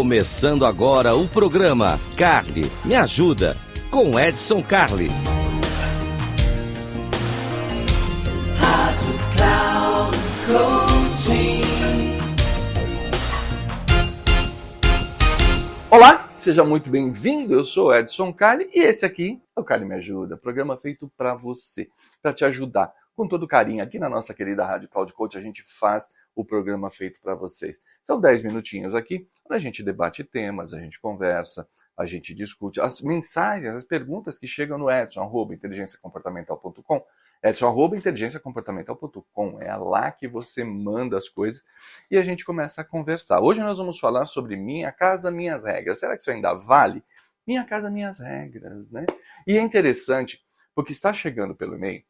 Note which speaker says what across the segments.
Speaker 1: Começando agora o programa Carly Me Ajuda, com Edson Carli.
Speaker 2: Rádio Cloud Coaching.
Speaker 3: Olá, seja muito bem-vindo. Eu sou Edson Carli e esse aqui é o Carly Me Ajuda, programa feito para você, para te ajudar. Com todo carinho, aqui na nossa querida Rádio Cloud Coach, a gente faz o programa feito para vocês. São 10 minutinhos aqui, onde a gente debate temas, a gente conversa, a gente discute as mensagens, as perguntas que chegam no edson@inteligenciacomportamental.com. edson@inteligenciacomportamental.com. É lá que você manda as coisas e a gente começa a conversar. Hoje nós vamos falar sobre Minha Casa, Minhas Regras. Será que isso ainda vale? Minha Casa, Minhas Regras, né? E é interessante, porque está chegando pelo e-mail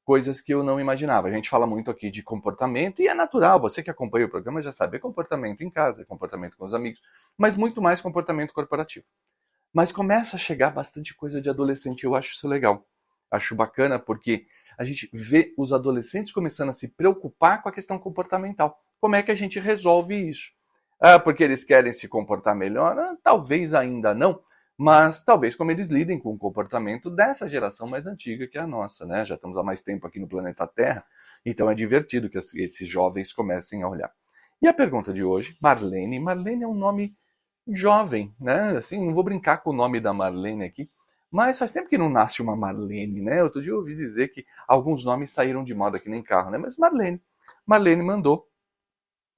Speaker 3: coisas que eu não imaginava. A gente fala muito aqui de comportamento e é natural, você que acompanha o programa já sabe, é comportamento em casa, é comportamento com os amigos, mas muito mais comportamento corporativo. Mas começa a chegar bastante coisa de adolescente, eu acho isso legal. Acho bacana porque a gente vê os adolescentes começando a se preocupar com a questão comportamental. Como é que a gente resolve isso? Porque eles querem se comportar melhor? Talvez ainda não. Mas talvez como eles lidem com o comportamento dessa geração mais antiga que é a nossa, né? Já estamos há mais tempo aqui no planeta Terra, então é divertido que esses jovens comecem a olhar. E a pergunta de hoje, Marlene. Marlene é um nome jovem, né? Assim, não vou brincar com o nome da Marlene aqui, mas faz tempo que não nasce uma Marlene, né? Outro dia eu ouvi dizer que alguns nomes saíram de moda que nem carro, né? Mas Marlene mandou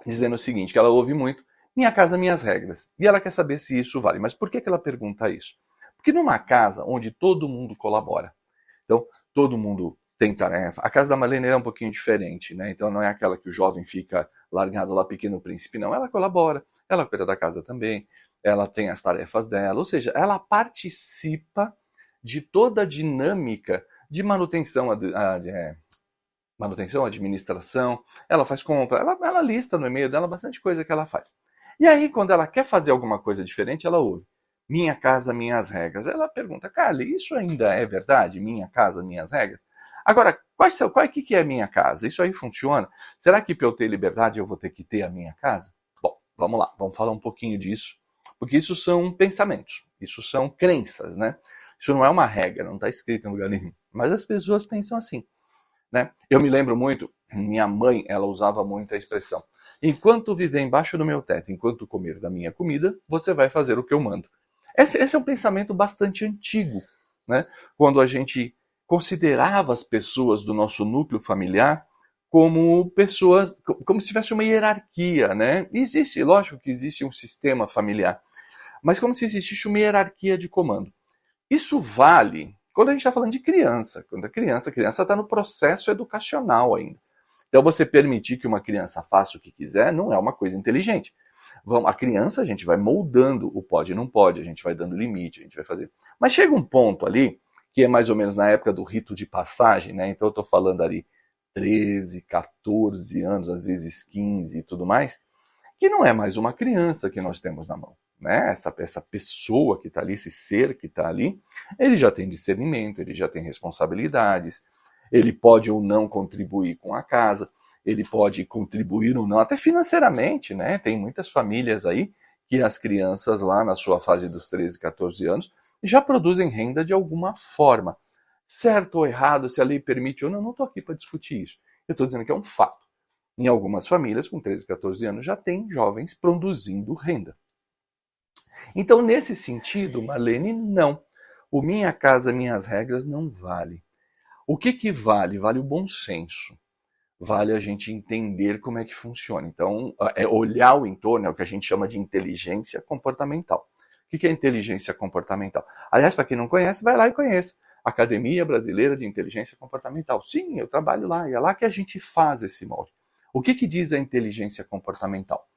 Speaker 3: dizendo o seguinte, que ela ouve muito, Minha Casa, Minhas Regras. E ela quer saber se isso vale. Mas por que ela pergunta isso? Porque numa casa onde todo mundo colabora, então todo mundo tem tarefa, a casa da Marlene é um pouquinho diferente, né? Então não é aquela que o jovem fica largado lá, Pequeno Príncipe, não. Ela colabora, ela cuida da casa também, ela tem as tarefas dela, ou seja, ela participa de toda a dinâmica de manutenção, administração, ela faz compra, ela lista no e-mail dela bastante coisa que ela faz. E aí, quando ela quer fazer alguma coisa diferente, ela ouve Minha Casa, Minhas Regras. Ela pergunta, Carly, isso ainda é verdade? Minha Casa, Minhas Regras? Agora, que é minha casa? Isso aí funciona? Será que para eu ter liberdade eu vou ter que ter a minha casa? Bom, vamos lá, vamos falar um pouquinho disso, porque isso são pensamentos, isso são crenças, né? Isso não é uma regra, não está escrito em lugar nenhum, mas as pessoas pensam assim, né? Eu me lembro muito, minha mãe, ela usava muito a expressão, enquanto viver embaixo do meu teto, enquanto comer da minha comida, você vai fazer o que eu mando. Esse é um pensamento bastante antigo, né? Quando a gente considerava as pessoas do nosso núcleo familiar como pessoas, como se tivesse uma hierarquia, né? Existe, lógico que existe um sistema familiar, mas como se existisse uma hierarquia de comando. Isso vale quando a gente está falando de criança, quando a criança está no processo educacional ainda. Então você permitir que uma criança faça o que quiser não é uma coisa inteligente. A criança a gente vai moldando o pode e não pode, a gente vai dando limite, a gente vai fazer. Mas chega um ponto ali, que é mais ou menos na época do rito de passagem, né? Então eu estou falando ali 13, 14 anos, às vezes 15 e tudo mais, que não é mais uma criança que nós temos na mão. Né? Essa pessoa que está ali, esse ser que está ali, ele já tem discernimento, ele já tem responsabilidades, ele pode ou não contribuir com a casa, ele pode contribuir ou não, até financeiramente, né? Tem muitas famílias aí que as crianças lá na sua fase dos 13, 14 anos já produzem renda de alguma forma. Certo ou errado, se a lei permite ou não, não estou aqui para discutir isso. Eu estou dizendo que é um fato. Em algumas famílias, com 13, 14 anos, já tem jovens produzindo renda. Então, nesse sentido, Marlene, não. O Minha Casa, Minhas Regras não vale. O que vale? Vale o bom senso. Vale a gente entender como é que funciona. Então, é olhar o entorno, é o que a gente chama de inteligência comportamental. O que é inteligência comportamental? Aliás, para quem não conhece, vai lá e conheça. Academia Brasileira de Inteligência Comportamental. Sim, eu trabalho lá, e é lá que a gente faz esse molde. O que diz a inteligência comportamental?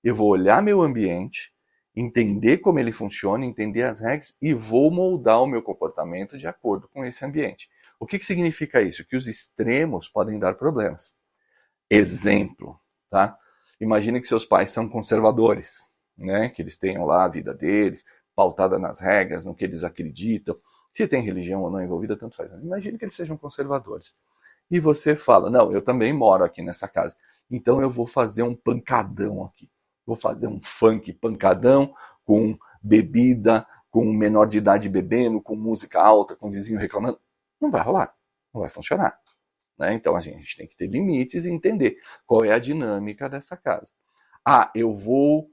Speaker 3: Eu vou olhar meu ambiente, entender como ele funciona, entender as regras e vou moldar o meu comportamento de acordo com esse ambiente. O que significa isso? Que os extremos podem dar problemas. Exemplo, tá? Imagine que seus pais são conservadores, né? Que eles tenham lá a vida deles, pautada nas regras, no que eles acreditam. Se tem religião ou não envolvida, tanto faz. Imagine que eles sejam conservadores. E você fala, não, eu também moro aqui nessa casa, então eu vou fazer um pancadão aqui. Vou fazer um funk pancadão, com bebida, com menor de idade bebendo, com música alta, com vizinho reclamando. Não vai rolar, não vai funcionar. Né? Então a gente tem que ter limites e entender qual é a dinâmica dessa casa. Ah, eu vou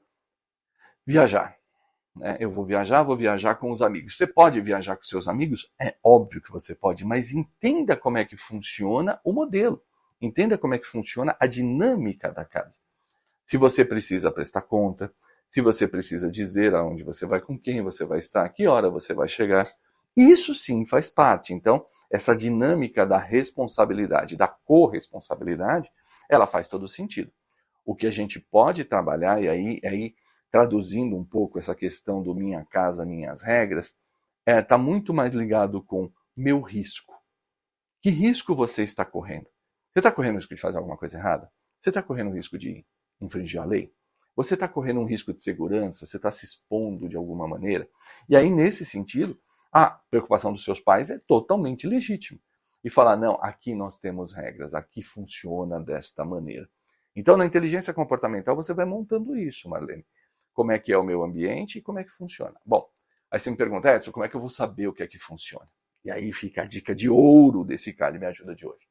Speaker 3: viajar. Né? Eu vou viajar com os amigos. Você pode viajar com seus amigos? É óbvio que você pode, mas entenda como é que funciona o modelo. Entenda como é que funciona a dinâmica da casa. Se você precisa prestar conta, se você precisa dizer aonde você vai, com quem você vai estar, que hora você vai chegar. Isso sim faz parte. Então, essa dinâmica da responsabilidade, da corresponsabilidade, ela faz todo sentido. O que a gente pode trabalhar, e aí traduzindo um pouco essa questão do minha casa, minhas regras, está muito mais ligado com meu risco. Que risco você está correndo? Você está correndo o risco de fazer alguma coisa errada? Você está correndo o risco de infringir a lei? Você está correndo um risco de segurança? Você está se expondo de alguma maneira? E aí, nesse sentido, a preocupação dos seus pais é totalmente legítima. E falar, não, aqui nós temos regras, aqui funciona desta maneira. Então, na inteligência comportamental, você vai montando isso, Marlene. Como é que é o meu ambiente e como é que funciona. Bom, aí você me pergunta, Edson, como é que eu vou saber o que é que funciona? E aí fica a dica de ouro desse Cali Me Ajuda de hoje.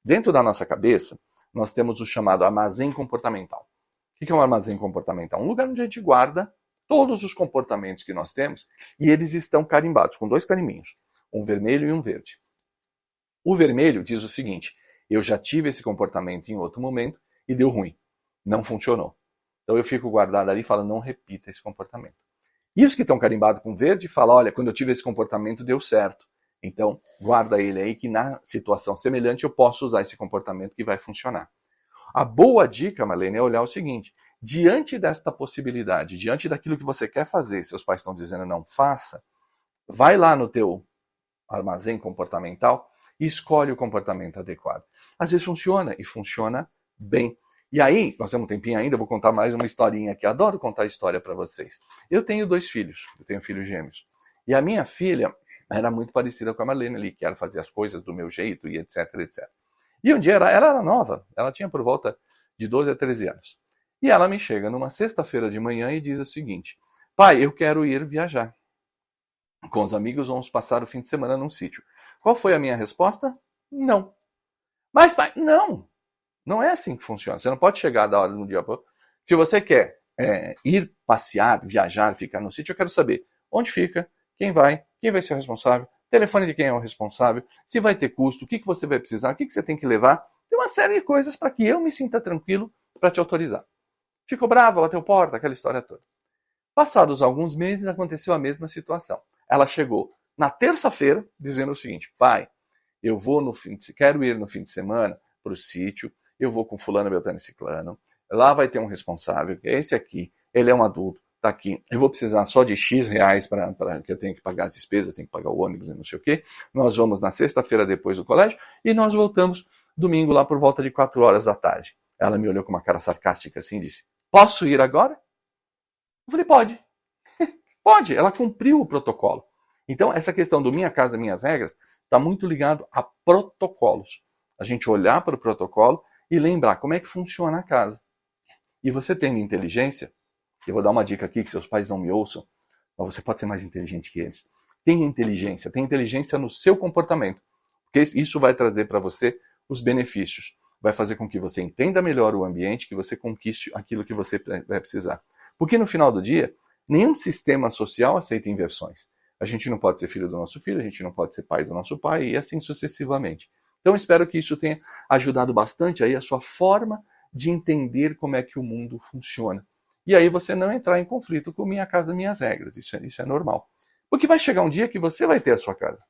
Speaker 3: Dentro da nossa cabeça, nós temos o chamado armazém comportamental. O que é um armazém comportamental? Um lugar onde a gente guarda todos os comportamentos que nós temos e eles estão carimbados, com 2 carimbinhos, um vermelho e um verde. O vermelho diz o seguinte, eu já tive esse comportamento em outro momento e deu ruim, não funcionou. Então eu fico guardado ali e falo, não repita esse comportamento. E os que estão carimbados com verde falam, olha, quando eu tive esse comportamento deu certo. Então guarda ele aí que na situação semelhante eu posso usar esse comportamento que vai funcionar. A boa dica, Marlene, é olhar o seguinte, diante desta possibilidade, diante daquilo que você quer fazer, seus pais estão dizendo não faça, vai lá no teu armazém comportamental e escolhe o comportamento adequado. Às vezes funciona e funciona bem. E aí, nós temos um tempinho ainda, eu vou contar mais uma historinha aqui. Adoro contar história para vocês. Eu tenho 2 filhos, eu tenho filhos gêmeos. E a minha filha era muito parecida com a Marlene ali, que ela fazia as coisas do meu jeito e etc, etc. E um dia ela era nova, ela tinha por volta de 12 a 13 anos. E ela me chega numa sexta-feira de manhã e diz o seguinte, pai, eu quero ir viajar. Com os amigos vamos passar o fim de semana num sítio. Qual foi a minha resposta? Não. Mas pai, não. Não é assim que funciona. Você não pode chegar da hora no dia. Se você quer ir passear, viajar, ficar no sítio, eu quero saber onde fica, quem vai ser o responsável, telefone de quem é o responsável, se vai ter custo, o que você vai precisar, o que você tem que levar. Tem uma série de coisas para que eu me sinta tranquilo para te autorizar. Ficou brava, bateu porta, aquela história toda. Passados alguns meses, aconteceu a mesma situação. Ela chegou na terça-feira dizendo o seguinte, pai, eu vou quero ir no fim de semana para o sítio, eu vou com fulano, beltrano e ciclano, lá vai ter um responsável, que é esse aqui, ele é um adulto, tá aqui, eu vou precisar só de X reais para que eu tenho que pagar as despesas, tenho que pagar o ônibus e não sei o quê, nós vamos na sexta-feira depois do colégio e nós voltamos domingo lá por volta de 4 horas da tarde. Ela me olhou com uma cara sarcástica assim e disse, posso ir agora? Eu falei, pode. Pode, ela cumpriu o protocolo. Então, essa questão do minha casa, minhas regras, está muito ligado a protocolos. A gente olhar para o protocolo e lembrar como é que funciona a casa. E você tendo inteligência, eu vou dar uma dica aqui que seus pais não me ouçam, mas você pode ser mais inteligente que eles. Tenha inteligência no seu comportamento. Porque isso vai trazer para você os benefícios. Vai fazer com que você entenda melhor o ambiente, que você conquiste aquilo que você vai precisar. Porque no final do dia, nenhum sistema social aceita inversões. A gente não pode ser filho do nosso filho, a gente não pode ser pai do nosso pai e assim sucessivamente. Então espero que isso tenha ajudado bastante aí a sua forma de entender como é que o mundo funciona. E aí você não entrar em conflito com minha casa, minhas regras. Isso é normal. Porque vai chegar um dia que você vai ter a sua casa.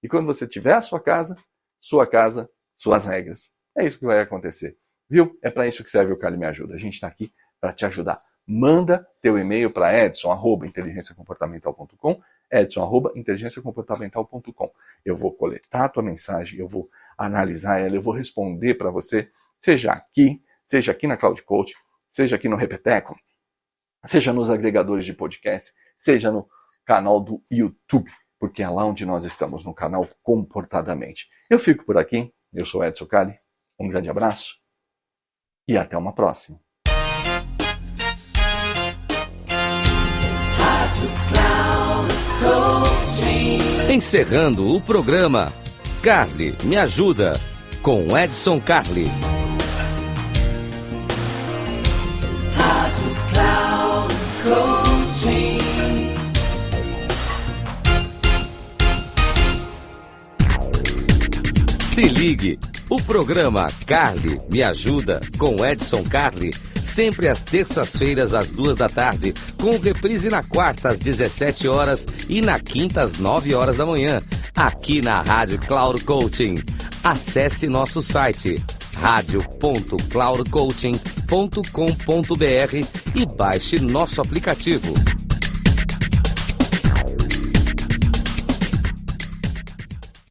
Speaker 3: E quando você tiver a sua casa, suas regras. É isso que vai acontecer. Viu? É para isso que serve o Cali Me Ajuda. A gente está aqui para te ajudar. Manda teu e-mail para edson@inteligenciacomportamental.com, edson@inteligenciacomportamental.com. Eu vou coletar a tua mensagem, eu vou analisar ela, eu vou responder para você, seja aqui na Cloud Coach, seja aqui no Repeteco, seja nos agregadores de podcast, seja no canal do YouTube, porque é lá onde nós estamos, no canal Comportadamente. Eu fico por aqui, eu sou Edson Cali, um grande abraço e até uma próxima.
Speaker 1: Encerrando o programa, Carly Me Ajuda, com Edson Carli.
Speaker 2: Rádio Cloud Coaching.
Speaker 1: Se ligue, o programa Carly Me Ajuda, com Edson Carli, sempre às terças-feiras às 14h, com reprise na quarta às 17 horas e na quinta às 9 horas da manhã, aqui na Rádio Cloud Coaching. Acesse nosso site radio.cloudcoaching.com.br e baixe nosso aplicativo.